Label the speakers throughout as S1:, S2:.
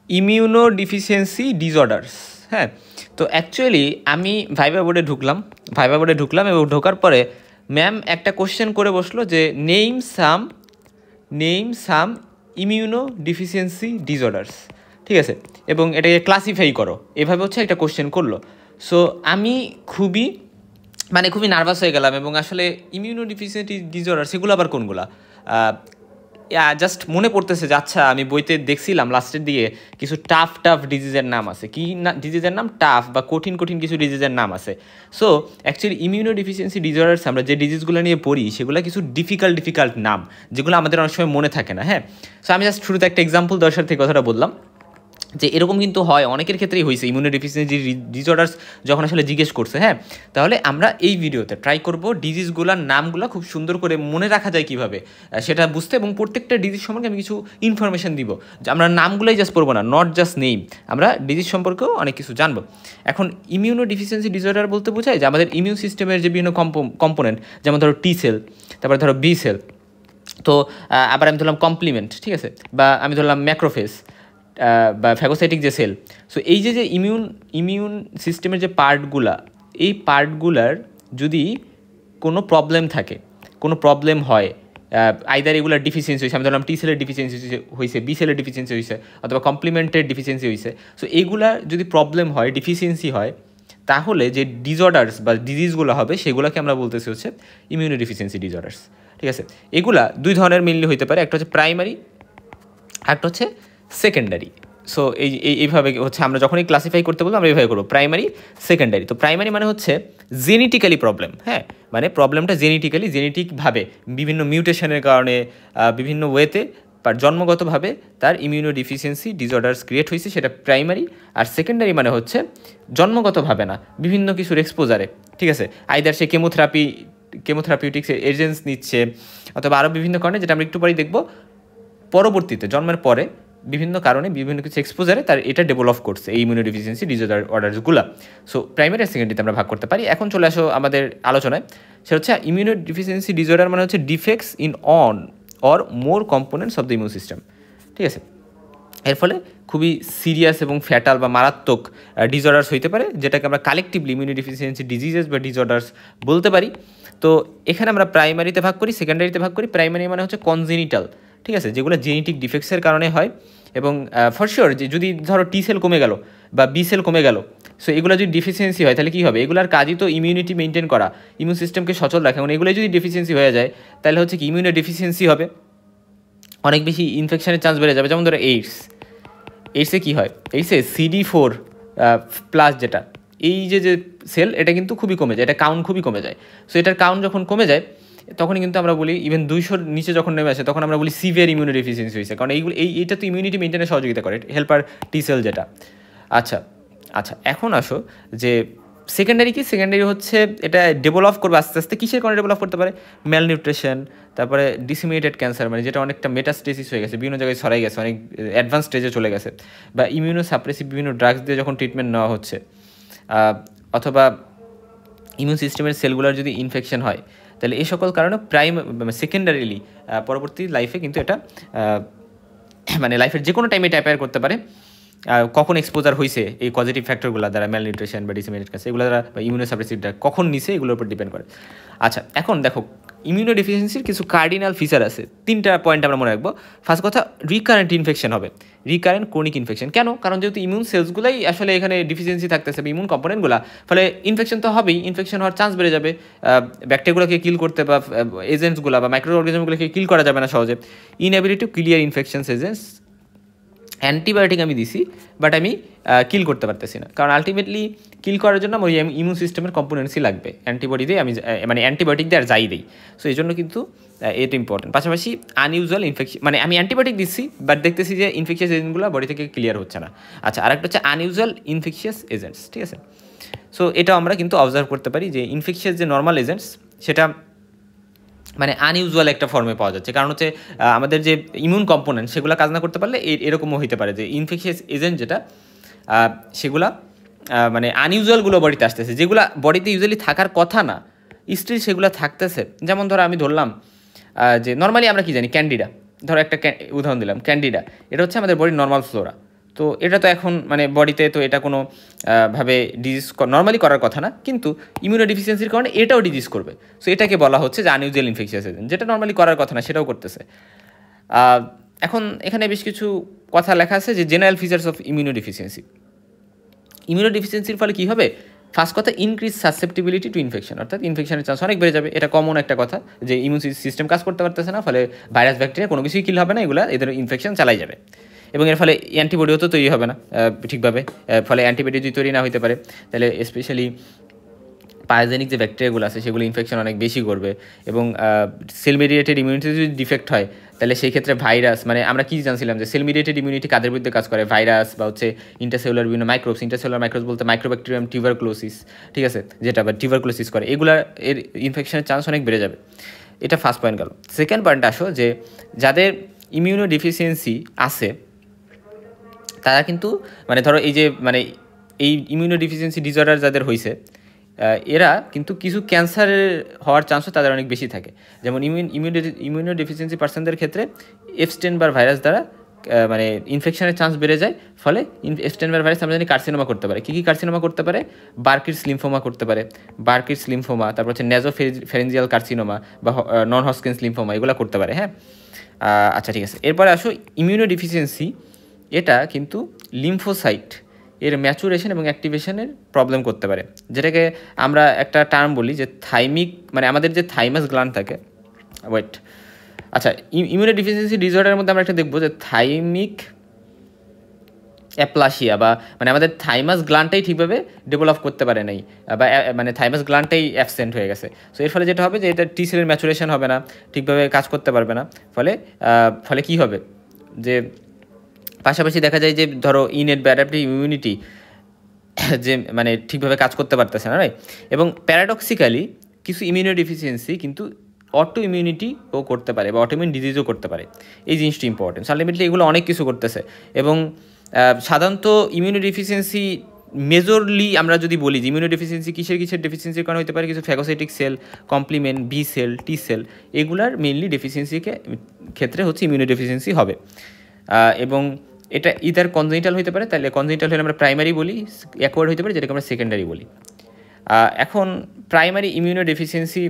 S1: Immuno deficiency disorders. হ্যাঁ, তো actually আমি ভাইভা বোর্ডে ঢুকলাম এবং ঢোকার পরে ম্যাম একটা কোশ্চেন করে বসলো যে name some immuno deficiency disorders, ঠিক আছে, এবং এটাকে ক্লাসিফাই করো, এভাবে হচ্ছে একটা কোশ্চেন করলো। সো আমি খুবই নার্ভাস হয়ে গেলাম, এবং আসলে ইমিউনো ডিফিসিয়েন্সি ডিসঅর্ডার সেগুলো আবার কোনগুলা জাস্ট মনে পড়তেছে যে আচ্ছা আমি বইতে দেখছিলাম লাস্টের দিকে কিছু টাফ ডিজিজের নাম আছে, কি না ডিজিজের নাম টাফ বা কঠিন কিছু ডিজিজের নাম আছে। So actually immuno deficiency disorders আমরা যে ডিজিজগুলো নিয়ে পড়ি সেগুলো কিছু ডিফিকাল্ট নাম, যেগুলো আমাদের অনেক সময় মনে থাকে না। হ্যাঁ, সো আমি জাস্ট শুরুতে একটা এক্সাম্পল দেওয়ার সাথে কথাটা বললাম যে এরকম কিন্তু হয়, অনেকের ক্ষেত্রেই হয়েছে ইমিউনো ডিফিসিয়েন্সি ডিসঅর্ডার্স যখন আসলে জিজ্ঞেস করছে। হ্যাঁ, তাহলে আমরা এই ভিডিওতে ট্রাই করব ডিজিজগুলোর নামগুলো খুব সুন্দর করে মনে রাখা যায় কীভাবে সেটা বুঝতে, এবং প্রত্যেকটা ডিজিজ সম্পর্কে আমি কিছু ইনফরমেশন দিব, যে আমরা নামগুলোই জাস্ট পড়বো না, নট জাস্ট নেম, আমরা ডিজিজ সম্পর্কেও অনেক কিছু জানবো। এখন ইমিউনো ডিফিসিয়েন্সি ডিসঅর্ডার বলতে বোঝায় যে আমাদের ইমিউন সিস্টেমের যে বিভিন্ন কম্পোনেন্ট, যেমন ধরো টি সেল, তারপরে ধরো বি সেল, তো আবার আমি ধরলাম কমপ্লিমেন্ট, ঠিক আছে, বা আমি ধরলাম ম্যাক্রোফেজ বা ফ্যাগোসাইটিক যে সেল। সো এই যে ইমিউন সিস্টেমের যে পার্টগুলা, এই পার্টগুলার যদি কোনো প্রবলেম হয়, আইদার এগুলোর ডিফিসিয়েন্সি হয়েছে, আমি ধরলাম টি সেলের ডিফিসিয়েন্সি হয়েছে, বি সেলের ডিফিসিয়েন্সি হয়েছে, অথবা কমপ্লিমেন্টের ডিফিসিয়েন্সি হয়েছে। সো এইগুলার যদি প্রবলেম হয়, ডিফিসিয়েন্সি হয়, তাহলে যে ডিসঅর্ডার্স বা ডিজিজগুলো হবে সেগুলোকে আমরা বলতেছি হচ্ছে ইমিউনো ডিফিসিয়েন্সি ডিসঅর্ডার্স, ঠিক আছে। এগুলা দুই ধরনের মেনলি হইতে পারে, একটা হচ্ছে প্রাইমারি, একটা হচ্ছে সেকেন্ডারি। সো এইভাবে হচ্ছে আমরা যখনই ক্লাসিফাই করতে বলবো আমরা এইভাবে করবো, প্রাইমারি সেকেন্ডারি। তো প্রাইমারি মানে হচ্ছে জেনেটিক্যালি প্রবলেম, হ্যাঁ, মানে প্রবলেমটা জেনেটিকভাবে বিভিন্ন মিউটেশনের কারণে বিভিন্ন ওয়েতে বা জন্মগতভাবে তার ইমিউনো ডিফিসিয়েন্সি ডিসঅর্ডার্স ক্রিয়েট হয়েছে, সেটা প্রাইমারি। আর সেকেন্ডারি মানে হচ্ছে জন্মগতভাবে না, বিভিন্ন কিছুর এক্সপোজারে, ঠিক আছে, আইদার সে কেমোথেরাপিউটিক্স এজেন্টস নিচ্ছে, অথবা আরও বিভিন্ন কারণে, যেটা আমরা একটু পরেই দেখবো, পরবর্তীতে জন্মের পরে বিভিন্ন কারণে বিভিন্ন কিছু এক্সপোজারে তার এটা ডেভেলপ করছে এই ইমিউনো ডিফিসিয়েন্সি ডিসঅর্ডারসগুলো। সো প্রাইমারি আর সেকেন্ডারিতে আমরা ভাগ করতে পারি। এখন চলে আসো আমাদের আলোচনায়, সেটা হচ্ছে ইমিউনো ডিফিসিয়েন্সি ডিসঅর্ডার মানে হচ্ছে defects in on or more components of the immune system, ঠিক আছে। এর ফলে খুবই সিরিয়াস এবং ফ্যাটাল বা মারাত্মক ডিসঅর্ডার্স হইতে পারে, যেটাকে আমরা কালেকটিভলি ইমিউনো ডিফিসিয়েন্সি ডিজিজেস বা ডিসঅর্ডার্স বলতে পারি। তো এখানে আমরা প্রাইমারিতে ভাগ করি, সেকেন্ডারিতে ভাগ করি। প্রাইমারি মানে হচ্ছে কনজেনিটাল, ঠিক আছে, যেগুলো জেনেটিক ডিফেক্টসের কারণে হয়, এবং ফর শিওর যে যদি ধরো টি সেল কমে গেল বা বি সেল কমে গেল, সো এগুলো যদি ডিফিসিয়েন্সি হয় তাহলে কী হবে, এগুলোর কাজই তো ইমিউনিটি মেনটেন করা, ইমিউন সিস্টেমকে সচল রাখা, এবং এগুলো যদি ডিফিসিয়েন্সি হয়ে যায় তাহলে হচ্ছে কি ইমিউনো ডিফিসিয়েন্সি হবে, অনেক বেশি ইনফেকশনের চান্স বেড়ে যাবে। যেমন ধরো এইডসে কী হয়, এইডসে CD4 প্লাস যেটা এই যে সেল, এটা কিন্তু খুবই কমে যায়, এটা কাউন্ট খুবই কমে যায়। সো এটার কাউন্ট যখন কমে যায় তখনই কিন্তু আমরা বলি, ইভেন 200-র নিচে যখন নেমে আসে তখন আমরা বলি সিভিয়ার ইমিউনো ডিফিসিয়েন্সি হয়েছে, কারণ এইটা তো ইমিউনিটি মেনটেনে সহযোগিতা করে, হেল্পার টি সেল যেটা। আচ্ছা, এখন আসো যে সেকেন্ডারি হচ্ছে এটা ডেভেলপ করবে আস্তে আস্তে, কিসের কারণে ডেভেলপ করতে পারে, ম্যালনিউট্রিশন, তারপরে ডিসিমিনেটেড ক্যান্সার, মানে যেটা অনেকটা মেটাস্টেসিস হয়ে গেছে, বিভিন্ন জায়গায় ছড়াই গেছে, অনেক অ্যাডভান্স স্টেজে চলে গেছে, বা ইমিউনো সাপ্রেসিভ বিভিন্ন ড্রাগস দিয়ে যখন ট্রিটমেন্ট নেওয়া হচ্ছে, অথবা ইমিউন সিস্টেমের সেলগুলোর যদি ইনফেকশন হয়, তাহলে এই সকল কারণে সেকেন্ডারিলি পরবর্তী লাইফে কিন্তু এটা মানে লাইফের যে কোনো টাইমে এটা অ্যাপিয়ার করতে পারে। কখন এক্সপোজার হয়েছে এই পজিটিভ ফ্যাক্টরগুলো দ্বারা, ম্যালনিউট্রিশন বা ডিসিমিনেটেড ক্যান্সার, এগুলো দ্বারা বা ইমিউনোসাপ্রেসিভটা কখন নিছে এগুলোর উপর ডিপেন্ড করে। আচ্ছা, এখন দেখো ইমিউনো ডিফিসিয়েন্সির কিছু কার্ডিনাল ফিচার আছে, 3টা পয়েন্ট আমরা মনে রাখবো। ফার্স্ট কথা, রিকারেন্ট ইনফেকশন হবে, রিকারেন্ট ক্রনিক ইনফেকশন। কেন? কারণ যেহেতু ইমিউন সেলসগুলাই আসলে এখানে ডিফিসিয়েন্সি থাকতেছে, ইমিউন কম্পোনেন্টগুলো, ফলে ইনফেকশন তো হবেই, ইনফেকশন হওয়ার চান্স বেড়ে যাবে, ব্যাকটেরিয়াগুলোকে কিল করতে বা এজেন্টসগুলো বা মাইক্রো অর্গানিজমগুলোকে কিল করা যাবে না সহজে। Inability to clear infections agents, antibiotic আমি দিছি বাট আমি কিল করতে পারতেছি না, কারণ আলটিমেটলি কিল করার জন্য আমার ইমিউন সিস্টেমের কম্পোনেন্টসই লাগবে, অ্যান্টিবডি দিয়ে আমি মানে অ্যান্টিবায়োটিক দিয়ে আর যাই দিই। সো এই জন্য কিন্তু এটা ইম্পর্টেন্ট। পাশাপাশি আনইউজুয়াল ইনফেকশন, মানে আমি অ্যান্টিবায়োটিক দিচ্ছি বাট দেখতেছি যে ইনফেকশিয়াস এজেন্টগুলো বডি থেকে ক্লিয়ার হচ্ছে না। আচ্ছা, আরেকটা হচ্ছে আনইউজুয়াল ইনফেকশিয়াস এজেন্টস, ঠিক আছে। সো এটাও আমরা কিন্তু অবজার্ভ করতে পারি যে ইনফেকশিয়াস যে নর্মাল এজেন্টস সেটা মানে আনইউজুয়াল একটা ফর্মে পাওয়া যাচ্ছে, কারণ হচ্ছে আমাদের যে ইমিউন কম্পোনেন্ট সেগুলো কাজ না করতে পারলে এরকমও হতে পারে যে ইনফেকশিয়াস এজেন্ট যেটা সেগুলা মানে আনইউজুয়ালগুলো বডিতে আসতেছে, যেগুলো বডিতে ইউজুয়ালি থাকার কথা না, স্টিল সেগুলো থাকতেছে। যেমন ধরো আমি ধরলাম যে নর্মালি আমরা কি জানি, ক্যান্ডিডা, ধরো একটা উদাহরণ দিলাম, ক্যান্ডিডা এটা হচ্ছে আমাদের বডির নর্মাল ফ্লোরা, তো এটা তো এখন মানে বডিতে তো এটা কোনো ভাবে ডিজিজ নর্মালি করার কথা না, কিন্তু ইমিউনো ডিফিসিয়েন্সির কারণে এটাও ডিজিজ করবে। সো এটাকে বলা হচ্ছে যে আনইউজুয়াল ইনফেকশিয়াস এজেন্ট, যেটা নর্মালি করার কথা না সেটাও করতেছে। এখন এখানে বেশ কিছু কথা লেখা আছে যে general features of immunodeficiency. ইমিউনো ডিফিসিয়েন্সির ফলে কী হবে? ফার্স্ট কথা, ইনক্রিজ সাসেপ্টিবিলিটি টু ইনফেকশন, অর্থাৎ ইনফেকশনের চান্স অনেক বেড়ে যাবে। এটা কমন একটা কথা যে ইমিউন সিস্টেম কাজ করতে পারতেছে না, ফলে ভাইরাস ব্যাকটেরিয়া কোনো কিছুই কিল হবে না, এগুলো এদের ইনফেকশন চালাই যাবে, এবং এর ফলে অ্যান্টিবডিও তো তৈরি হবে না ঠিকভাবে। ফলে অ্যান্টিবডি যদি তৈরি না হতে পারে তাহলে স্পেশালি পায়োজেনিক যে ব্যাকটেরিয়াগুলো আছে সেগুলো ইনফেকশন অনেক বেশি করবে, এবং সেল মিডিয়েটেড ইমিউনিটি যদি ডিফেক্ট হয় তাহলে সেই ক্ষেত্রে ভাইরাস, মানে আমরা কি জানছিলাম যে সেল মিডিয়েটেড ইমিউনিটি কাদের বিরুদ্ধে কাজ করে? ভাইরাস বা হচ্ছে ইন্টারসেলুলার বিভিন্ন মাইক্রোবস, ইন্টারসেলুলার মাইক্রোবস বলতে মাইক্রোব্যাকটেরিয়াম টিউবারকুলোসিস, ঠিক আছে, যেটা বা টিউবারকুলোসিস করে, এগুলার এর ইনফেকশনের চান্স অনেক বেড়ে যাবে। এটা ফার্স্ট পয়েন্ট গেল। সেকেন্ড পয়েন্ট আসো যে যাদের ইমিউনো ডিফিসিয়েন্সি আছে তারা কিন্তু মানে ধরো এই যে মানে এই ইমিউনো ডিফিসিয়েন্সি ডিসঅর্ডার যাদের হয়েছে এরা কিন্তু কিছু ক্যান্সারের হওয়ার চান্সও তাদের অনেক বেশি থাকে। যেমন ইমিউনো ডিফিসিয়েন্সি পার্সনদের ক্ষেত্রে এপস্টেইন-বার ভাইরাস দ্বারা মানে ইনফেকশনের চান্স বেড়ে যায়। ফলে এপস্টেইন-বার ভাইরাস আমরা জানি কার্সিনোমা করতে পারে। কী কী কার্সিনোমা করতে পারে? বার্কিটস লিম্ফোমা করতে পারে, বার্কিটস লিম্ফোমা, তারপর হচ্ছে নেজোফেরেঞ্জিয়াল কার্সিনোমা বা নন হজকিন্স লিম্ফোমা, এগুলো করতে পারে। হ্যাঁ, আচ্ছা ঠিক আছে। এরপরে আসো ইমিউনো ডিফিসিয়েন্সি, এটা কিন্তু লিম্ফোসাইট এর ম্যাচুরেশন এবং অ্যাক্টিভেশনের প্রবলেম করতে পারে, যেটাকে আমরা একটা টার্ম বলি যে থাইমিক, মানে আমাদের যে থাইমাস গ্ল্যান্ড থাকে, আচ্ছা ইমিউনো ডিফিসিয়েন্সি ডিসঅর্ডারের মধ্যে আমরা একটা দেখবো যে থাইমিক অ্যাপ্লাসিয়া, বা মানে আমাদের থাইমাস গ্ল্যান্ডটাই ঠিকভাবে ডেভেলপ করতে পারে নাই, বা মানে থাইমাস গ্ল্যান্ডটাই অ্যাবসেন্ট হয়ে গেছে। সো এর ফলে যেটা হবে যে এটা টি সেলের ম্যাচুরেশন হবে না, ঠিকভাবে কাজ করতে পারবে না। ফলে কী হবে যে পাশাপাশি দেখা যায় যে ধরো ইনএট বা অ্যাডাপটিভ ইমিউনিটি যে মানে ঠিকভাবে কাজ করতে পারতেছে না, রাইট? এবং প্যারাডক্সিক্যালি কিছু ইমিউনো ডিফিসিয়েন্সি কিন্তু অটো ইমিউনিটিও করতে পারে বা অটোইমিউন ডিজিজও করতে পারে। এই জিনিসটি ইম্পর্টেন্ট। আলটিমেটলি এগুলো অনেক কিছু করতেছে, এবং সাধারণত ইমিউনো ডিফিসিয়েন্সি মেজরলি আমরা যদি বলি যে ইমিউনো ডিফিসিয়েন্সি কিসের ডেফিসিয়েন্সির কারণে হতে পারে, কিছু phagocytic cell, complement, B cell, T cell, এগুলার মেইনলি ডেফিসিয়েন্সিকে ক্ষেত্রে হচ্ছে ইমিউনো ডেফিসিয়েন্সি হবে। এবং এটা ইদার কনজেনিটাল হতে পারে, তাহলে কনজেনিটাল হলে আমরা প্রাইমারি বলি, অ্যাকোয়ার্ড হতে পারে যেটাকে আমরা সেকেন্ডারি বলি। এখন প্রাইমারি ইমিউনো ডেফিসিয়েন্সি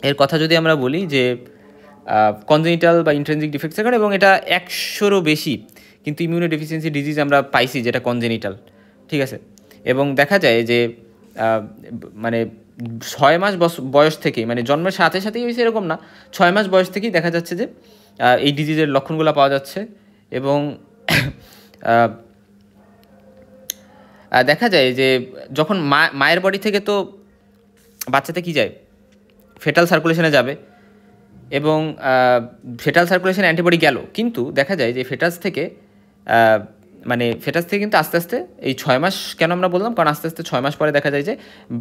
S1: এর কথা যদি আমরা বলি যে কনজেনিটাল বা ইন্ট্রিনসিক ডিফেক্টসের কারণে, এবং এটা 100রও বেশি কিন্তু ইমিউনো ডেফিসিয়েন্সি ডিজিজ আমরা পাইছি যেটা কনজেনিটাল, ঠিক আছে। এবং দেখা যায় যে মানে 6 মাস বয়স থেকেই, মানে জন্মের সাথে সাথেই হয়েছে এরকম না, 6 মাস বয়স থেকেই দেখা যাচ্ছে যে এই ডিজিজের লক্ষণগুলো পাওয়া যাচ্ছে। এবং দেখা যায় যে যখন মায়ের বডি থেকে তো বাচ্চাতে কি যায়, ফেটাল সার্কুলেশনে যাবে, এবং ফেটাল সার্কুলেশনে অ্যান্টিবডি গেল, কিন্তু দেখা যায় যে ফেটাস থেকে কিন্তু আস্তে আস্তে এই 6 মাস কেন আমরা বললাম, কারণ আস্তে আস্তে 6 মাস পরে দেখা যায় যে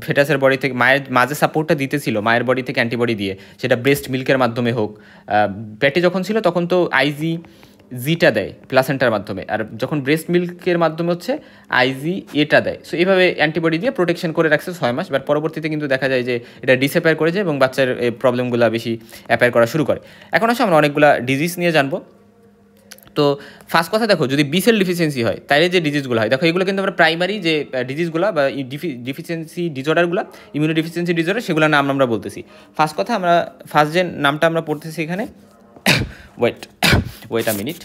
S1: ফেটাসের বডি থেকে মায়ের মাঝে সাপোর্টটা দিতেছিল মায়ের বডি থেকে অ্যান্টিবডি দিয়ে, সেটা ব্রেস্ট মিল্কের মাধ্যমে হোক, পেটে যখন ছিল তখন তো জিটা দেয় প্লাসেন্টার মাধ্যমে, আর যখন ব্রেস্ট মিল্কের মাধ্যমে হচ্ছে এটা দেয়। সো এইভাবে অ্যান্টিবডি দিয়ে প্রোটেকশন করে রাখছে 6 মাস, বাট পরবর্তীতে কিন্তু দেখা যায় যে এটা ডিসঅ্যাপিয়ার করে যায় এবং বাচ্চার এই প্রবলেমগুলো বেশি অ্যাপিয়ার করা শুরু করে। এখন আসলে আমরা অনেকগুলো ডিজিজ নিয়ে জানবো। তো ফার্স্ট কথা দেখো, যদি বি সেল ডিফিসিয়েন্সি হয় তাহলে যে ডিজিজগুলো হয়, দেখো এগুলো কিন্তু আমরা প্রাইমারি যে ডিজিজগুলো বা ডিফিসিয়েন্সি ডিসঅর্ডারগুলো, ইমিউনো ডিফিসিয়েন্সি ডিসঅর্ডার, সেগুলোর নাম আমরা বলতেছি। ফার্স্ট কথা আমরা ফার্স্ট যে নামটা আমরা পড়তেছি এখানে, ওয়েট আ মিনিট।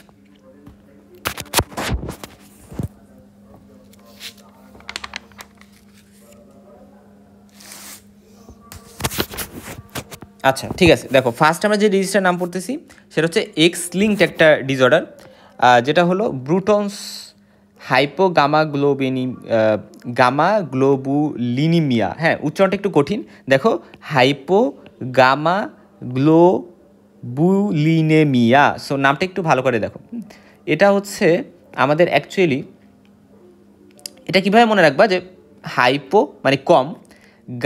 S1: আচ্ছা ঠিক আছে, দেখো ফার্স্ট আমরা যে ডিজিজটার নাম পড়তেছি সেটা হচ্ছে এক্স লিঙ্কড একটা ডিসঅর্ডার, যেটা হলো ব্রুটনস গামাগ্লোবুলিনিমিয়া। হ্যাঁ, উচ্চারণটা একটু কঠিন। দেখো হাইপোগামাগ্লোবুলিনেমিয়া, সো নামটা একটু ভালো করে দেখো। এটা হচ্ছে আমাদের অ্যাকচুয়ালি, এটা কীভাবে মনে রাখবা যে হাইপো মানে কম,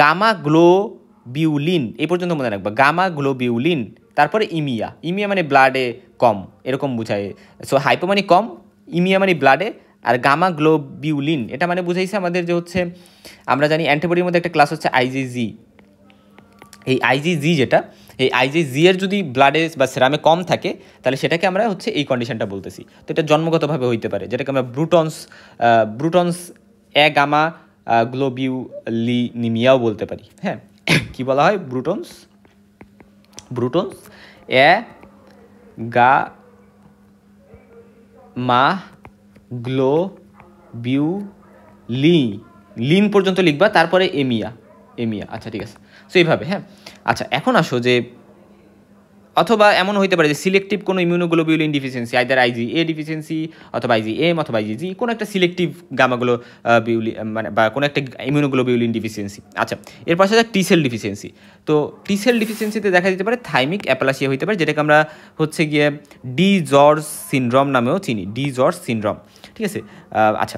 S1: গামাগ্লোবিউলিন এই পর্যন্ত মনে রাখবা, গামাগ্লোবিউলিন, তারপরে ইমিয়া মানে ব্লাডে কম, এরকম বোঝায়। সো হাইপো মানে কম, ইমিয়া মানে ব্লাডে, আর গামাগ্লোবিউলিন এটা মানে বুঝাইছে আমাদের যে হচ্ছে আমরা জানি অ্যান্টিবডির মধ্যে একটা ক্লাস হচ্ছে আইজিজি। এই আইজিজি যেটা, এই আইজিজি এর যদি ব্লাডে বা সেরামে কম থাকে তাহলে সেটাকে আমরা হচ্ছে এই কন্ডিশনটা বলতেছি। তো এটা জন্মগতভাবে হইতে পারে, যেটাকে আমরা ব্রুটনস এ গামা গ্লোবিউলিনিমিয়াও বলতে পারি। হ্যাঁ, কি বলা হয়? ব্রুটনস এ গামা লিন পর্যন্ত লিখবা, তারপরে এমিয়া। আচ্ছা ঠিক আছে। সো এইভাবে। হ্যাঁ, আচ্ছা এখন আসো যে অথবা এমন হইতে পারে যে সিলেক্টিভ কোনো immunoglobulin deficiency, either IGA deficiency অথবা আইজিএম অথবা আইজিজি, কোনো একটা সিলেক্টিভ মানে বা কোনো একটা ইমিউনোগ্লোবিউলিন ডিফিসিয়েন্সি। আচ্ছা, এর পাশে টি সেল ডিফিসিয়েন্সি। তো টি সেল ডিফিসিয়েন্সিতে দেখা যেতে পারে থাইমিক অ্যাপ্লাসিয়া হইতে পারে, যেটাকে আমরা হচ্ছে গিয়ে ডি জর্জ সিনড্রোম নামেও চিনি, ডি জর্জ সিনড্রোম। ঠিক আছে। আচ্ছা,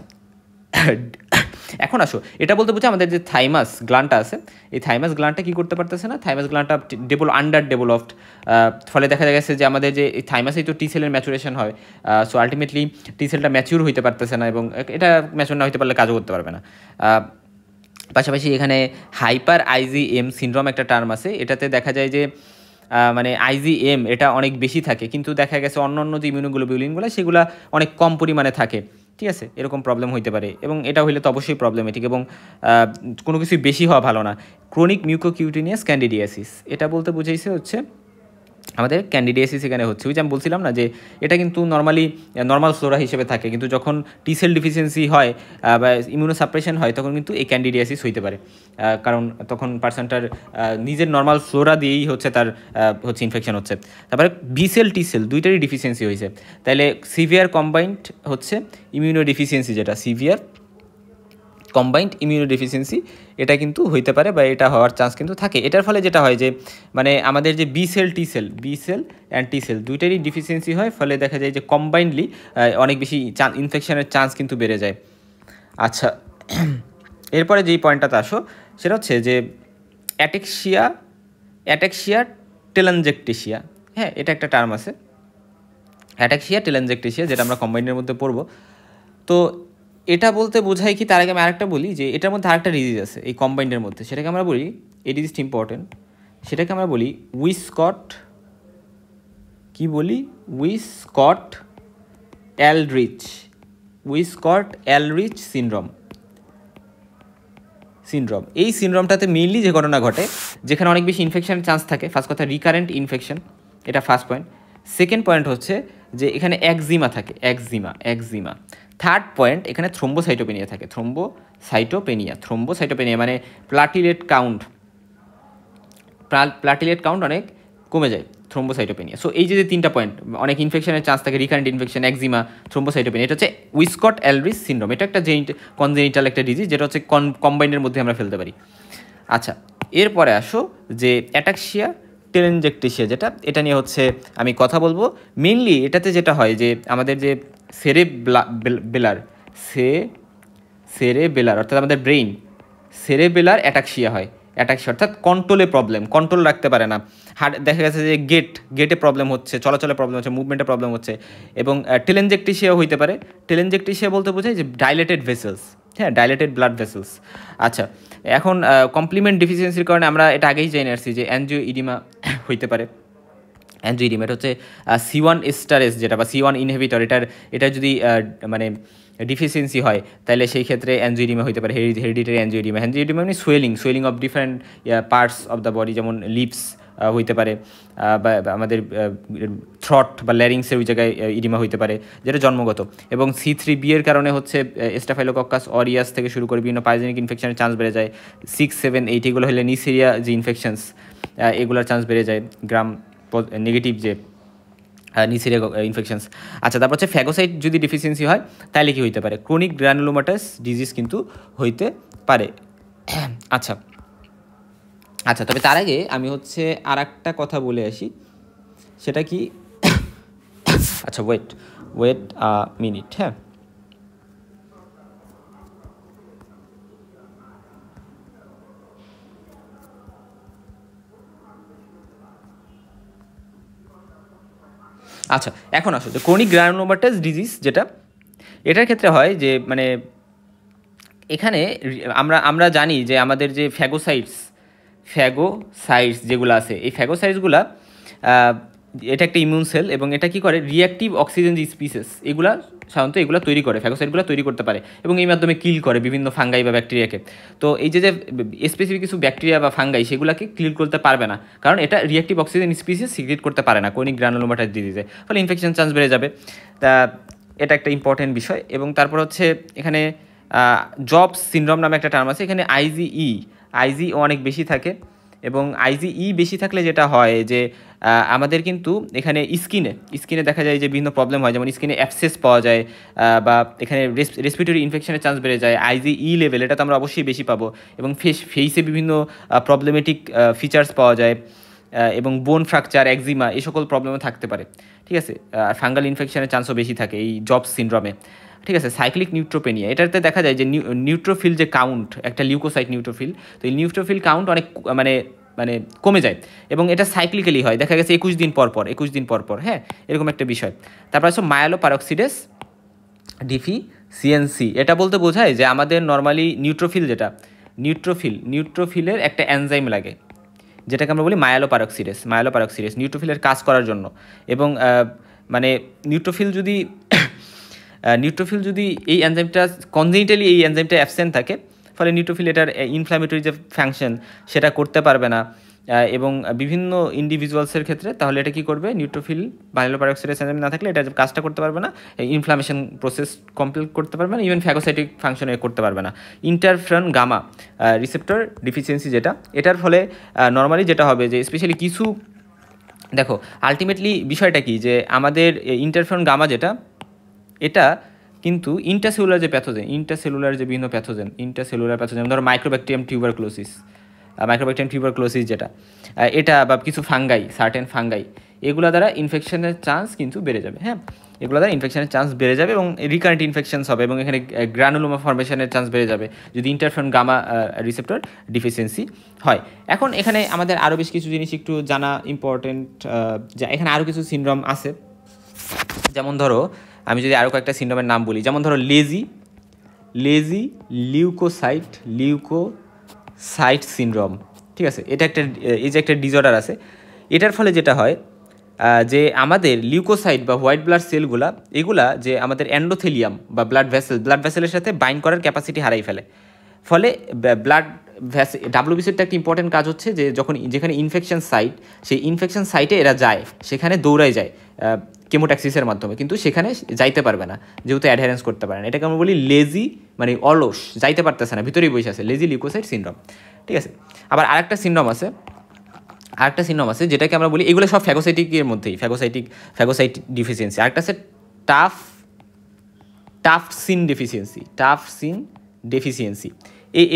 S1: এখন আসো, এটা বলতে বুঝে আমাদের যে থাইমাস গ্ল্যান্ডটা আছে, এই থাইমাস গ্ল্যান্ডটা কী করতে পারতেছে না, থাইমাস গ্ল্যান্ডটা আন্ডার ডেভেলপড, ফলে দেখা গেছে যে আমাদের যে এই থাইমাসেই তো টি সেলের ম্যাচুরেশন হয়। সো আলটিমেটলি টি সেলটা ম্যাচিউর হইতে পারতেছে না, এবং এটা ম্যাচিউর না হইতে পারলে কাজও করতে পারবে না। পাশাপাশি এখানে হাইপার আইজিএম সিনড্রোম একটা টার্ম আছে, এটাতে দেখা যায় যে মানে আইজিএম এটা অনেক বেশি থাকে, কিন্তু দেখা গেছে অন্য যে ইমিউনোগ্লোবিউলিনগুলো সেগুলো অনেক কম পরিমাণে থাকে। ঠিক আছে, এরকম প্রবলেম হইতে পারে, এবং এটা হইলে তো অবশ্যই প্রবলেমেটিক, এবং কোনো কিছু বেশি হওয়া ভালো না। ক্রনিক মিউকোকিউটেনিয়াস ক্যান্ডিডিয়াসিস, এটা বলতে বুঝাইছে হচ্ছে আমাদের ক্যান্ডিডিয়াসিস এখানে হচ্ছে, ওই যে আমি বলছিলাম না যে এটা কিন্তু নর্মাল ফ্লোরা হিসেবে থাকে, কিন্তু যখন টি সেল ডিফিসিয়েন্সি হয় বা ইমিউনোসাপ্রেশন হয় তখন কিন্তু এই ক্যান্ডিডিয়াসিস হইতে পারে, কারণ তখন পার্সনটার নিজের নর্মাল ফ্লোরা দিয়েই হচ্ছে তার হচ্ছে ইনফেকশন হচ্ছে। তারপরে বি সেল টি সেল দুইটারই ডিফিসিয়েন্সি হয়েছে, তাহলে সিভিয়ার কম্বাইন্ড হচ্ছে ইমিউনো ডিফিসিয়েন্সি, যেটা সিভিয়ার কম্বাইন্ড ইমিউনোডেফিসিয়েন্সি, এটা কিন্তু হইতে পারে বা এটা হওয়ার চান্স কিন্তু থাকে। এটার ফলে যেটা হয় যে মানে আমাদের যে B cell and T cell দুইটারই ডিফিসিয়েন্সি হয়, ফলে দেখা যায় যে কম্বাইন্ডলি অনেক বেশি ইনফেকশনের চান্স কিন্তু বেড়ে যায়। আচ্ছা, এরপরে যেই পয়েন্টটাতে আসো সেটা হচ্ছে যে অ্যাটেক্সিয়া টেলানজেকটেশিয়া। হ্যাঁ, এটা একটা টার্ম আছে, অ্যাটেক্সিয়া টেলানজেকটেশিয়া, যেটা আমরা কম্বাইন্ডের মধ্যে পড়বো। তো এটা বলতে বোঝায় কি, তার আগে আমি আরেকটা বলি যে এটার মধ্যে আরেকটা ডিজিজ আছে এই কম্বাইন্ডের মধ্যে, সেটাকে আমরা বলি, এই ডিজিজটা ইম্পর্টেন্ট, সেটাকে আমরা বলি উইসকট এলরিচ সিনড্রোম। এই সিনড্রোমটাতে মেইনলি যে ঘটনা ঘটে, যেখানে অনেক বেশি ইনফেকশনের চান্স থাকে। ফার্স্ট কথা রিকারেন্ট ইনফেকশন, এটা ফার্স্ট পয়েন্ট। সেকেন্ড পয়েন্ট হচ্ছে যে এখানে একজিমা থাকে, একজিমা। থার্ড পয়েন্ট, এখানে থ্রোম্বোসাইটোপেনিয়া থাকে, থ্রোম্বোসাইটোপেনিয়া মানে প্লাটিলেট কাউন্ট অনেক কমে যায়, থ্রোম্বোসাইটোপেনিয়া। সো এই যে তিনটা পয়েন্ট, অনেক ইনফেকশনের চান্স থাকে, রিকারেন্ট ইনফেকশন, একজিমা, থ্রোম্বোসাইটোপেনিয়া, এটা হচ্ছে উইসকট এলরিচ সিনড্রোম। এটা একটা কনজেনিটাল একটা ডিজিজ, যেটা হচ্ছে কম্বাইন্ডের মধ্যে আমরা ফেলতে পারি। আচ্ছা, এরপরে আসো যে অ্যাটাক্সিয়া টেলেনজেকটেশিয়া, যেটা এটা নিয়ে হচ্ছে আমি কথা বলবো। মেইনলি এটাতে যেটা হয় যে আমাদের যে সেরেবেলার অর্থাৎ আমাদের ব্রেইন, সেরেবেলার অ্যাটাক্সিয়া হয়। অর্থাৎ কন্ট্রোল রাখতে পারে না। দেখা গেছে যে গেটে প্রবলেম হচ্ছে, চলাচলে প্রবলেম হচ্ছে, মুভমেন্টে প্রবলেম হচ্ছে। এবং টেলেনজেকটেশিয়া হইতে পারে। টেলেনজেকটেশিয়া বলতে বোঝায় যে ডাইলেটেড ভেসেলস, হ্যাঁ, ডাইলেটেড ব্লাড ভেসেলস। আচ্ছা, এখন কমপ্লিমেন্ট ডিফিসিয়েন্সির কারণে আমরা এটা আগেই জেনে আসছি যে অ্যানজিওইডিমা হইতে পারে। অ্যানজিওইডিমা এটা হচ্ছে C1 এস্টারেস, যেটা বা C1 ইনহিবিটর, এটা যদি মানে ডিফিসিয়েন্সি হয় তাহলে সেই ক্ষেত্রে অ্যানজিওইডিমা হইতে পারে, হেরিডিটারি অ্যানজিওইডিমা মানে swelling of different parts of the body, যেমন লিপস হইতে পারে, বা আমাদের থ্রট বা ল্যারিংসের ওই জায়গায় ইডিমা হইতে পারে, যেটা জন্মগত। এবং C3b এর কারণে হচ্ছে স্টাফাইলোকক্কাস অরিয়াস থেকে শুরু করে বিভিন্ন পাইজেনিক ইনফেকশনের চান্স বেড়ে যায়। 6, 7, 8 এগুলো হলে নিসেরিয়া যে ইনফেকশনস, এগুলোর চান্স বেড়ে যায়, গ্রাম নেগেটিভ যে নিসেরিয়া ইনফেকশনস। আচ্ছা, তারপর হচ্ছে ফ্যাগোসাইট যদি ডিফিসিয়েন্সি হয় তাহলে কি হইতে পারে, ক্রনিক গ্রানুলোমাটাস ডিজিজ কিন্তু হইতে পারে। আচ্ছা, তবে তার আগে আমি হচ্ছে আর একটা কথা বলে আসি, সেটা কি, আচ্ছা ওয়েট মিনিট, হ্যাঁ। আচ্ছা, এখন আসো যে ক্রনিক গ্রানুলোমাটাস ডিজিজ, যেটা এটার ক্ষেত্রে হয় যে মানে এখানে আমরা জানি যে আমাদের যে ফ্যাগোসাইটস যেগুলো আছে, এই ফ্যাগোসাইটসগুলা এটা একটা ইমিউন সেল এবং এটা কি করে রিঅ্যাক্টিভ অক্সিজেন যে স্পিসিস এগুলা সাধারণত এগুলো তৈরি করে, ফ্যাগোসাইটগুলো তৈরি করতে পারে এবং এই মাধ্যমে কিল করে বিভিন্ন ফাঙ্গাই বা ব্যাকটেরিয়াকে। তো এই যে স্পেসিফিক কিছু ব্যাকটেরিয়া বা ফাঙ্গাই সেগুলোকে কিল করতে পারবে না, কারণ এটা রিঅ্যাক্টিভ অক্সিজেন স্পিসিস সিক্রেট করতে পারে না কোনিক গ্রানুলোমাটাস ডিজিজে, ফলে ইনফেকশন চান্স বেড়ে যাবে। তা এটা একটা ইম্পর্টেন্ট বিষয়। এবং তারপর হচ্ছে এখানে জবস সিনড্রোম নামে একটা টার্ম আছে, এখানে আইজিই অনেক বেশি থাকে এবং আইজিই বেশি থাকলে যেটা হয় যে আমাদের কিন্তু এখানে স্কিনে দেখা যায় যে বিভিন্ন প্রবলেম হয়, যেমন স্কিনে অ্যাবসেস পাওয়া যায় বা এখানে রেসপিরেটরি ইনফেকশনের চান্স বেড়ে যায়। আইজিই লেভেল এটা তো আমরা অবশ্যই বেশি পাবো এবং ফেসে বিভিন্ন প্রবলেমেটিক ফিচার্স পাওয়া যায় এবং বোন ফ্র্যাকচার, একজিমা এই সকল প্রবলেমও থাকতে পারে। ঠিক আছে, ফাঙ্গাল ইনফেকশনের চান্সও বেশি থাকে এই জবস সিনড্রোমে। ঠিক আছে, সাইক্লিক নিউট্রোপেনিয়া, এটাতে দেখা যায় যে নিউট্রোফিল যে কাউন্ট, একটা লিউকোসাইট নিউট্রোফিল, তো এই নিউট্রোফিল কাউন্ট অনেক মানে মানে কমে যায় এবং এটা সাইক্লিক্যালি হয়, দেখা গেছে 21 দিন পর পর, হ্যাঁ, এরকম একটা বিষয়। তারপর হচ্ছে মায়ালোপারক্সিডেস ডিফিসিয়েন্সি, এটা বলতে বোঝায় যে আমাদের নর্মালি নিউট্রোফিল যেটা নিউট্রোফিলের একটা এনজাইম লাগে যেটাকে আমরা বলি মায়ালোপারক্সিডেস নিউট্রোফিলের কাজ করার জন্য। এবং মানে নিউট্রোফিল যদি এই এনজাইমটা কনজেনিটালি এই এনজাইমটা অ্যাবসেন্ট থাকে, ফলে নিউট্রোফিল এটার ইনফ্ল্যামেটরি যে ফাংশন সেটা করতে পারবে না এবং বিভিন্ন ইন্ডিভিজুয়ালসের ক্ষেত্রে তাহলে এটা কী করবে, নিউট্রোফিল মায়ালোপারক্সিডেস এনজাইম না থাকলে এটা কাজটা করতে পারবে না, ইনফ্লামেশন প্রসেস কমপ্লিট করতে পারবে না, ইভেন ফ্যাগোসাইটিক ফাংশনে করতে পারবে না। ইন্টারফেরন গামা রিসেপ্টর ডিফিসিয়েন্সি যেটা, এটার ফলে নর্মালি যেটা হবে যে স্পেশালি কিছু দেখো আলটিমেটলি বিষয়টা কি যে আমাদের ইন্টারফেরন গামা যেটা, এটা কিন্তু ইন্টারসেলুলার যে বিভিন্ন প্যাথোজেন ধরো মাইক্রোব্যাকটেরিয়াম টিউবারক্লোসিস যেটা, এটা বা কিছু সার্টেন ফাঙ্গাই এগুলো দ্বারা ইনফেকশনের চান্স কিন্তু বেড়ে যাবে। হ্যাঁ, এগুলো দ্বারা ইনফেকশনের চান্স বেড়ে যাবে এবং রিকারেন্ট ইনফেকশনস হবে এবং এখানে গ্রানুলোমা ফর্মেশনের চান্স বেড়ে যাবে যদি ইন্টারফেরন গামা রিসেপ্টর ডিফিসিয়েন্সি হয়। এখন এখানে আমাদের আরও বেশ কিছু জিনিস একটু জানা ইম্পর্টেন্ট, যা এখানে আরও কিছু সিনড্রোম আছে। যেমন ধরো আমি যদি আরও কয়েকটা সিনড্রোমের নাম বলি, যেমন ধরো লেজি লিউকোসাইট সিনড্রোম। ঠিক আছে, এটা একটা ডিসঅর্ডার আছে। এটার ফলে যেটা হয় যে আমাদের লিউকোসাইট বা হোয়াইট ব্লাড সেলগুলা এগুলা যে আমাদের এন্ডোথেলিয়াম বা ব্লাড ভেসেলের সাথে বাইন্ড করার ক্যাপাসিটি হারাই ফেলে। ফলে ব্লাড ডাব্লিউবিসির একটা ইম্পর্টেন্ট কাজ হচ্ছে যে যেখানে ইনফেকশন সাইট, সেই ইনফেকশন সাইটে এরা যায়, সেখানে দৌড়ায় যায় কেমোট্যাক্সিসের মাধ্যমে, কিন্তু সেখানে যাইতে পারবে না যেহেতু অ্যাডহারেন্স করতে পারে না। এটাকে আমরা বলি লেজি, মানে অলস, যাইতে পারতেছে না, ভিতরেই বসে আছে, লেজি লিউকোসাইট সিনড্রোম। ঠিক আছে, আবার আরেকটা সিনড্রোম আছে যেটাকে আমরা বলি, এগুলো সব ফ্যাগোসাইটিকের মধ্যেই, ফ্যাগোসাইট ডিফিসিয়েন্সি। আরেকটা আছে টাফসিন ডেফিসিয়েন্সি।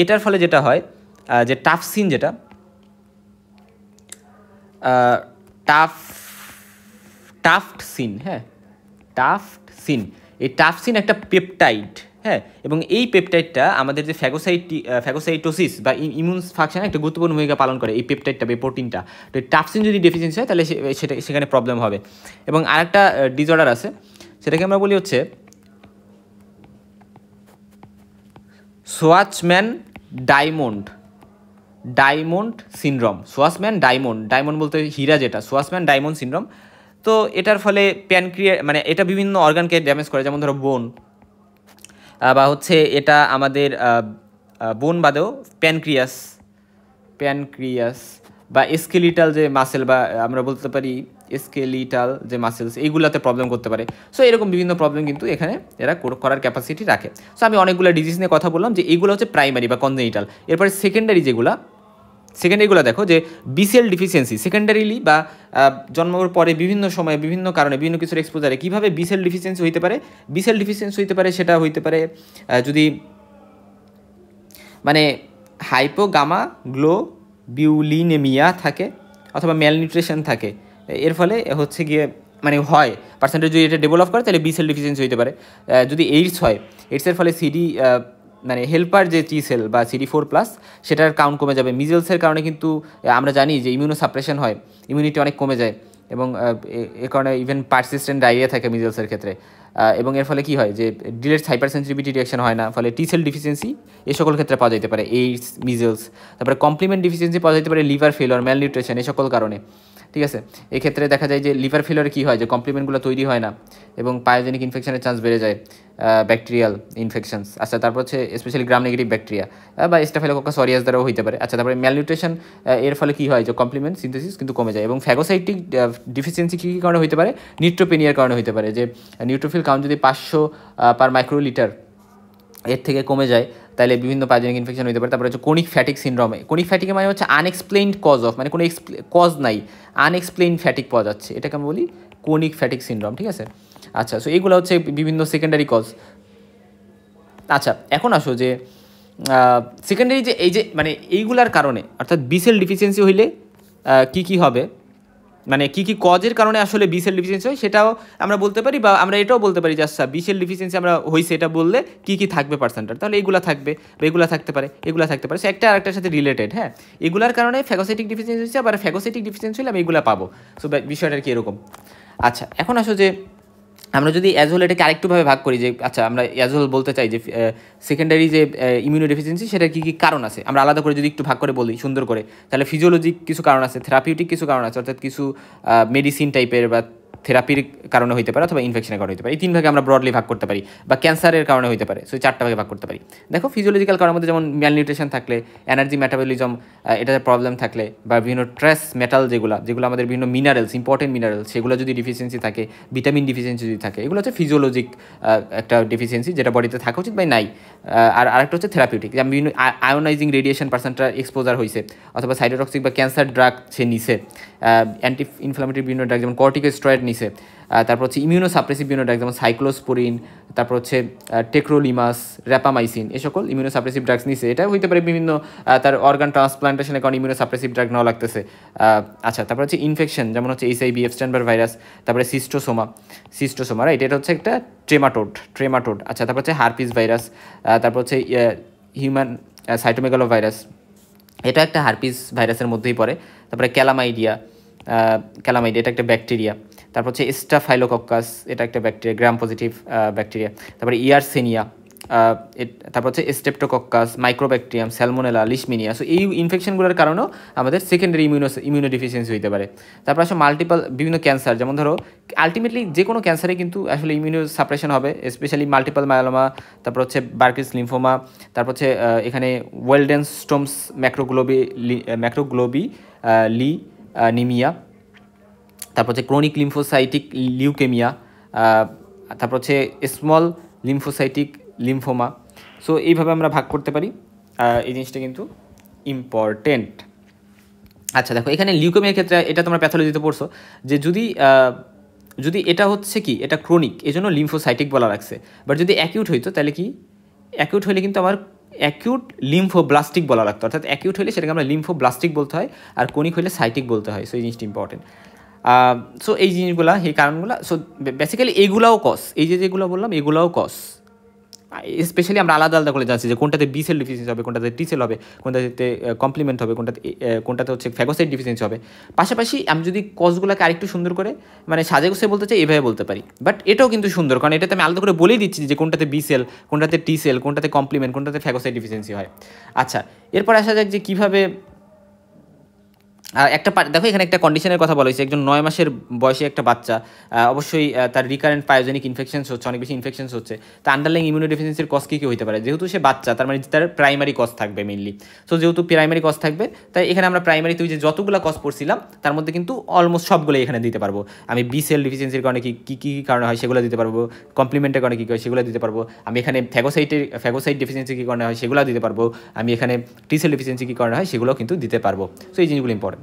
S1: এটার ফলে যেটা হয় যে টাফসিন যেটা টাফটসিন, হ্যাঁ, এই টাফসিন একটা পেপটাইড, হ্যাঁ, এবং এই পেপটাইডটা আমাদের যে ফ্যাগোসাইটোসিস বা ইমিউন ফাংশনে একটা গুরুত্বপূর্ণ ভূমিকা পালন করে এই পেপটাইডটা বা প্রোটিনটা। তো টাফসিন যদি ডেফিসিয়েন্সি হয় তাহলে সেখানে প্রবলেম হবে। এবং আরেকটা ডিসঅর্ডার আছে, সেটাকে আমরা বলি হচ্ছে সোয়াচম্যান ডায়মন্ড সিনড্রোম। ডায়মন্ড বলতে হীরা যেটা, সোয়াচম্যান ডায়মন্ড সিনড্রোম। তো এটার ফলে মানে এটা বিভিন্ন অর্গানকে ড্যামেজ করে, যেমন ধরো বোন, বা হচ্ছে এটা আমাদের বোন বাদেও প্যানক্রিয়াস বা স্কেলিটাল যে মাসেল, বা আমরা বলতে পারি স্কেলিটাল যে মাসেলস, এইগুলোতে প্রবলেম করতে পারে। সো এরকম বিভিন্ন প্রবলেম কিন্তু এখানে এরা করার ক্যাপাসিটি রাখে। সো আমি অনেকগুলো ডিজিজ নিয়ে কথা বললাম যে এইগুলো হচ্ছে প্রাইমারি বা কনজেনিটাল। এরপরে সেকেন্ডারিগুলো দেখো যে বিসিএল ডিফিসিয়েন্সি, সেকেন্ডারিলি বা জন্মের পরে বিভিন্ন সময়ে বিভিন্ন কারণে বিভিন্ন কিছুর এক্সপোজারে কীভাবে বিসিএল ডিফিসিয়েন্সি হইতে পারে, সেটা হইতে পারে যদি মানে হাইপোগামা গ্লোবিউলিনেমিয়া থাকে অথবা ম্যালনিউট্রিশন থাকে, এর ফলে হচ্ছে গিয়ে মানে হয় পার্সেন্টেজ যদি এটা ডেভেলপ করে তাহলে বিসেল ডিফিসিয়েন্সি হতে পারে। যদি এইডস হয়, এইডসের ফলে মানে হেল্পার যে টি সেল বা CD4+ সেটার কাউন্ট কমে যাবে। মিজেলসের কারণে কিন্তু আমরা জানি যে ইমিউনো সাপ্রেশন হয়, ইমিউনিটি অনেক কমে যায় এবং এ কারণে ইভেন পারসিস্টেন্ট ডায়রিয়া থাকে মিজেলসের ক্ষেত্রে। এবং এর ফলে কী হয় যে ডিলেট হাইপার সেন্সিটিভিটি রিঅ্যাকশন হয় না, ফলে টি সেল ডিফিসিয়েন্সি এই সকল ক্ষেত্রে পাওয়া যেতে পারে, এইডস, মিজলস। তারপরে কমপ্লিমেন্ট ডিফিসিয়েন্সি পাওয়া যেতে পারে লিভার ফেলিওর, ম্যাল নিউট্রিশন এই সকল কারণে। ঠিক আছে, এক্ষেত্রে দেখা যায় যে লিভার ফেলিওরে কী হয় যে কমপ্লিমেন্টগুলো তৈরি হয় না এবং পায়োজেনিক ইনফেকশনের চান্স বেড়ে যায়, ব্যাকটেরিয়াল ইনফেকশনস। আচ্ছা, তারপর হচ্ছে স্পেশালি গ্রাম নেগেটিভ ব্যাকটেরিয়া বা স্টাফিলোকোকাস অরিয়াস দ্বারাও হতে পারে। আচ্ছা, তারপরে ম্যালনিউট্রিশন এর ফলে কী হয় যে কমপ্লিমেন্ট সিনথেসিস কিন্তু কমে যায়। এবং ফ্যাগোসাইটিক ডিফিসিয়েন্সি কী কী কারণে হতে পারে? নিউট্রোপেনিয়ার কারণে হতে পারে, যে নিউট্রোফিল কাউন্ট যদি 500 পার মাইক্রোলিটার এর থেকে কমে যায় তাহলে বিভিন্ন পায়োজেনিক ইনফেকশন হতে পারে। তারপরে হচ্ছে কোনিক ফ্যাটিক সিনড্রোমে, কোনিক ফ্যাটিক মানে হচ্ছে আনএক্সপ্লেইনড কজ অফ, মানে কোনো কজ নাই, আনএক্সপ্লেইনড ফ্যাটিক পাওয়া যাচ্ছে, এটাকে আমি বলি কোনিক ফ্যাটিক সিনড্রোম। ঠিক আছে, আচ্ছা, সো এইগুলো হচ্ছে বিভিন্ন সেকেন্ডারি কজ। আচ্ছা, এখন আসো যে সেকেন্ডারি যে এই যে মানে এইগুলার কারণে অর্থাৎ বিসেল ডিফিসিয়েন্সি হইলে কী কী হবে, মানে কী কী কজের কারণে আসলে বিসেল ডিফিসিয়েন্সি হয় সেটাও আমরা বলতে পারি, বা আমরা এটাও বলতে পারি যে আচ্ছা বিসেল ডিফিসিয়েন্সি আমরা হয়েছে এটা বললে কী কী থাকবে পার্সেন্টার, তাহলে এগুলো থাকবে বা এগুলো থাকতে পারে, এগুলো থাকতে পারে, সে একটা আরেকটার সাথে রিলেটেড। হ্যাঁ, এগুলার কারণে ফ্যাগোসাইটিক ডিফিসিয়েন্সি হচ্ছে, আবার ফ্যাগোসাইটিক ডিফিসিয়েন্সি হলে আমি এগুলো পাবো। সো বিষয়টা কি এরকম। আচ্ছা, এখন আসো যে আমরা যদি অ্যাজ হোল এটাকে আরেকটুভাবে ভাগ করি, যে আচ্ছা আমরা অ্যাজ হোল বলতে চাই যে সেকেন্ডারি যে ইমিউনো ডেফিসিয়েন্সি সেটার কী কী কারণ আছে, আমরা আলাদা করে যদি একটু ভাগ করে বলি সুন্দর করে, তাহলে ফিজিওলজিক কিছু কারণ আছে, থেরাপিউটিক কিছু কারণ আছে, অর্থাৎ কিছু মেডিসিন টাইপের বা থেরাপির কারণে হতে পারে, অথবা ইনফেকশনের কারণে হতে পারে। এই 3 ভাগে আমরা ব্রডলি ভাগ করতে পারি, বা ক্যান্সারের কারণে হতে পারে। সো 4টা ভাগে ভাগ করতে পারি। দেখো, ফিজিওলজিক্যাল কারণের মধ্যে যেমন ম্যালনিউট্রিশন থাকলে, এনার্জি মেটাবলিজম এটাতে প্রবলেম থাকলে, বা বিভিন্ন ট্রেস মেটাল যেগুলো আমাদের বিভিন্ন মিনারেলস, ইম্পর্টেন্ট মিনারেলস, সেগুলো যদি ডিফিসিয়েন্সি থাকে, ভিটামিন ডিফিসিয়েন্সি যদি থাকে, এগুলো হচ্ছে ফিজিওলজিক একটা ডিফিসিয়েন্সি যেটা বডিতে থাকা উচিত বা নাই। আর আরেকটা হচ্ছে থেরাপিউটিক, যেমন বিভিন্ন আয়োনাইজিং রেডিয়েশন পার্সেন্টটা এক্সপোজার হয়েছে, অথবা সাইটোটক্সিক বা ক্যান্সার ড্রাগ সে নিছে, অ্যান্টি ইনফ্লামেটরি বিভিন্ন ড্রাগ যেমন কর্টিকোস্টেরয়েড নিছে, তারপর হচ্ছে ইমিউনো সাপ্রেসিভ বিভিন্ন ড্রাগ যেমন সাইক্লোস্পোরিন, তারপর হচ্ছে টেক্রোলিমাস, র্যাপামাইসিন, এ সকল ইমিউনো সাপ্রেসিভ ড্রাগস নিছে। এটা হইতে পারে বিভিন্ন তার অর্গান ট্রান্সপ্লান্টেশনের কারণে ইমিউনো সাপ্রেসিভ ড্রাগ নেওয়া লাগতেছে। আচ্ছা, তারপর হচ্ছে ইনফেকশন যেমন হচ্ছে HIV, এপস্টাইন-বার ভাইরাস, তারপরে সিস্টোসোমা রাইট, এটা হচ্ছে একটা ট্রেমাটোড। আচ্ছা, তারপর হচ্ছে হারপিস ভাইরাস, তারপর হচ্ছে হিউম্যান সাইটোমেগালো ভাইরাস, এটা একটা হারপিস ভাইরাসের মধ্যেই পড়ে। তারপরে ক্যালামাইডিয়া এটা একটা ব্যাকটেরিয়া। তারপর হচ্ছে স্টাফাইলোকক্কাস, এটা একটা ব্যাকটেরিয়া, গ্রাম পজিটিভ ব্যাকটেরিয়া। তারপরে ইয়ারসেনিয়া, তারপর হচ্ছে স্টেপ্টোকক্কাস, মাইক্রোব্যাকটেরিয়াম, স্যালমোনেলা, লিশমিনিয়া। সো এই ইনফেকশনগুলোর কারণেও আমাদের সেকেন্ডারি ইমিউনো ডিফিসিয়েন্সি হতে পারে। তারপর আসলে মাল্টিপল বিভিন্ন ক্যান্সার, যেমন ধরো আলটিমেটলি যে কোনো ক্যান্সারে কিন্তু আসলে ইমিউনো সাপ্রেশন হবে, স্পেশালি মাল্টিপল মায়োলোমা, তারপর হচ্ছে বার্কিস লিম্ফোমা, তারপর হচ্ছে এখানে ওয়েলডেনস্টোমস ম্যাক্রোগ্লোবি নিমিয়া, তারপর হচ্ছে ক্রনিক লিম্ফোসাইটিক লিউকেমিয়া, তারপর হচ্ছে স্মল লিম্ফোসাইটিক লিম্ফোমা। সো এইভাবে আমরা ভাগ করতে পারি, এই জিনিসটা কিন্তু ইম্পর্টেন্ট। আচ্ছা, দেখো এখানে লিউকেমিয়ার ক্ষেত্রে এটা তোমরা প্যাথোলজিতে পড়ছো যে যদি এটা হচ্ছে কি এটা ক্রনিক, এই জন্য লিম্ফোসাইটিক বলা রাখছে। বাট যদি অ্যাকিউট হইতো তাহলে কি, অ্যাকিউট হইলে কিন্তু আমার অ্যাকিউট লিম্ফোব্লাস্টিক বলা লাগতো, অর্থাৎ অ্যাকিউট হইলে সেটাকে আমরা লিম্ফোব্লাস্টিক বলতে হয়, আর ক্রনিক হইলে সাইটিক বলতে হয়। সো এই জিনিসটা ইম্পর্টেন্ট। সো এই জিনিসগুলা, এই কারণগুলো, সো বেসিক্যালি এইগুলাও কস, এই যেগুলো বললাম এগুলাও কস। স্পেশালি আমরা আলাদা আলাদা করে যাচ্ছি যে কোনটাতে বি সেল ডিফিসিয়েন্সি হবে, কোনটাতে টি সেল হবে, কোনটাতে কমপ্লিমেন্ট হবে, কোনটাতে হচ্ছে ফ্যাগোসাইট ডিফিসিয়েন্সি হবে। পাশাপাশি আমি যদি কজগুলোকে আরেকটু সুন্দর করে মানে সাজে গুছিয়ে বলতে চাই, এভাবে বলতে পারি। বাট এটাও কিন্তু সুন্দর, কারণ এটাতে আমি আলাদা করে বলেই দিচ্ছি যে কোনটাতে বি সেল, কোনটাতে টি সেল, কোনটাতে কমপ্লিমেন্ট, কোনটাতে ফ্যাগোসাইট ডিফিসিয়েন্সি হয়। আচ্ছা, এরপর আসা যাক যে কীভাবে একটা দেখো এখানে একটা কন্ডিশনের কথা বলা হয়েছে, একজন 9 মাসের বয়সী একটা বাচ্চা, অবশ্যই তার রিকারেন্ট পায়োজেনিক ইনফেকশনস হচ্ছে, অনেক বেশি ইনফেকশনস হচ্ছে। তা আন্ডারলাইং ইমিউনো ডেফিসিয়েন্সির কজ কী হতে পারে? যেহেতু সে বাচ্চা, তার মানে তার প্রাইমারি কজ থাকবে মেইনলি। সো যেহেতু প্রাইমারি কজ থাকবে, তাই এখানে আমরা প্রাইমারি তুই যে যতগুলো কজ পড়ছিলাম তার মধ্যে কিন্তু অলমোস্ট সবগুলো এখানে দিতে পারবো। আমি বি সেল ডিফিসিয়েন্সির কারণে কী কারণে হয় সেগুলো দিতে পারবো, কমপ্লিমেন্টের কারণে কী হয় সেগুলো দিতে পারবো, আমি এখানে ফ্যাগোসাইট ডিফিসিয়েন্সি কী কারণে হয় সেগুলো দিতে পারবো, আমি এখানে টি সেল ডিফিসিয়েন্সি কী কারণে হয় সেগুলো কিন্তু দিতে পারবো। সো এই জিনিসগুলো ইম্পর্টেন্ট।